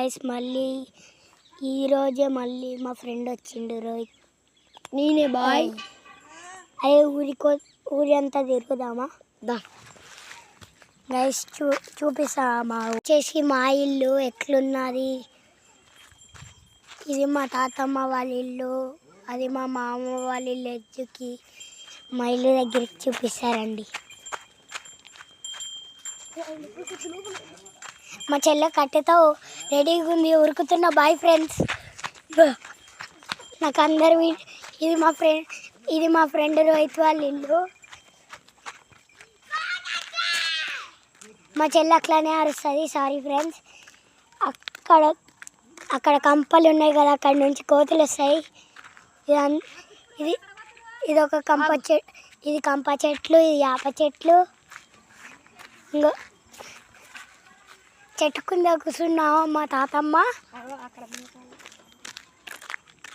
Guys మళ్ళీ ఈరోజే మళ్ళీ మా ఫ్రెండ్ వచ్చిండు రోహిత్. నేనే బాయ్. అదే ఊరి అంతా తిరుగుదామా దా గైస్. చూపిస్తా మా వచ్చేసి మా ఇల్లు ఎట్లున్నది. ఇది మా తాతమ్మ వాళ్ళ ఇల్లు, అది మా మామ వాళ్ళ ఇల్లు. ఎజ్జుకి మా ఇల్లు దగ్గరికి చూపిస్తారండి. మా చెల్లె కట్టెతో రెడీగా ఉంది, ఉరుకుతున్న. Bye friends. నాకు అందరు ఇది మా ఫ్రెండ్ రోహిత్ వాళ్ళ ఇల్లు. మా చెల్లె అట్లానే అరుస్తుంది. Sorry friends. అక్కడ కంపలు ఉన్నాయి కదా, అక్కడ నుంచి కోతులు వస్తాయి. ఇది ఒక ఇది కంప చెట్లు, ఇది యాప చెట్లు. ఇంకో చెట్టు కింద కూర్చున్నావా మా తాతమ్మ.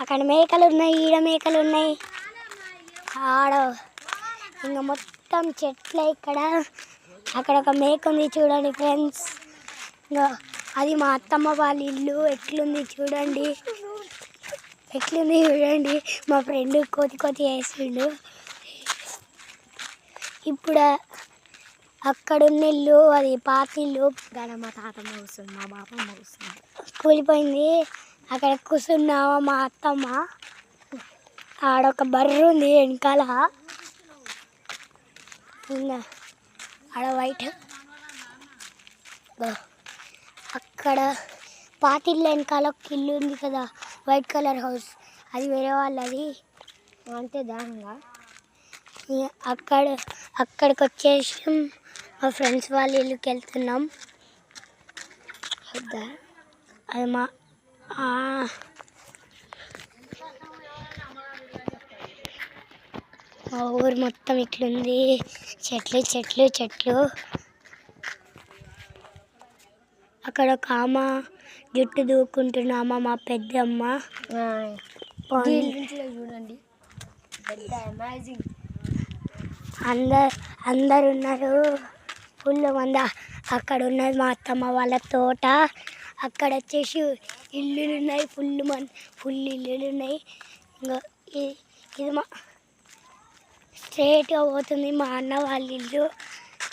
అక్కడ మేకలు ఉన్నాయి, ఈడ మేకలు ఉన్నాయి, ఆడ ఇంకా మొత్తం చెట్లే. అక్కడ ఒక మేక ఉంది చూడండి ఫ్రెండ్స్. ఇంకా అది మా అత్తమ్మ వాళ్ళ ఇల్లు. ఎట్లుంది చూడండి. మా ఫ్రెండ్ కోతి వేసిండు. ఇప్పుడు అక్కడున్న ఇల్లు అది పాత ఇల్లు. మా తాతమ్మ కూర్చుంది, మా బాపమ్మ కూర్చుంది. కూలిపోయింది. అక్కడ కూర్చున్నావా మా అత్తమ్మ. ఆడొక బర్రె ఉంది వెనకాల. ఆడ వైట్. అక్కడ పాత ఇల్లు వెనకాల ఒక ఇల్లు ఉంది కదా, వైట్ కలర్ హౌస్. అది వేరే వాళ్ళది. అంతే దారుణంగా అక్కడికి వచ్చేసి మా ఫ్రెండ్స్ వాళ్ళ ఇల్లుకి వెళ్తున్నాం. అది మా ఊరు మొత్తం ఇట్లుంది. చెట్లు. అక్కడ ఒక ఆమె జుట్టు దూకుంటున్నామా మా పెద్దమ్మ. చూడండి అందరు ఉన్నారు, ఫుల్ మంది. అక్కడ ఉన్నది మా అత్తమ్మ వాళ్ళ తోట. అక్కడ వచ్చేసి ఇల్లులు ఉన్నాయి, ఫుల్ ఇల్లులు ఉన్నాయి. ఇంకా ఇది మా స్ట్రేట్గా పోతుంది మా అన్న వాళ్ళ ఇల్లు.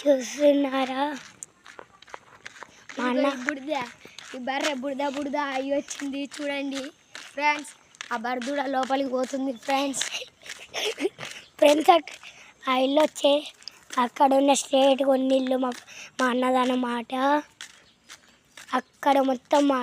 చూస్తున్నారా మా అన్న ఈ బర్రె బుడద అయ్యి వచ్చింది చూడండి ఫ్రెండ్స్. ఆ బర్రె లోపలికి పోతుంది ఫ్రెండ్స్. ఆ ఇల్లు వచ్చే అక్కడ ఉన్న స్ట్రేట్గా ఉన్న ఇల్లు మా అన్నదన్నమాట. అక్కడ మొత్తం మా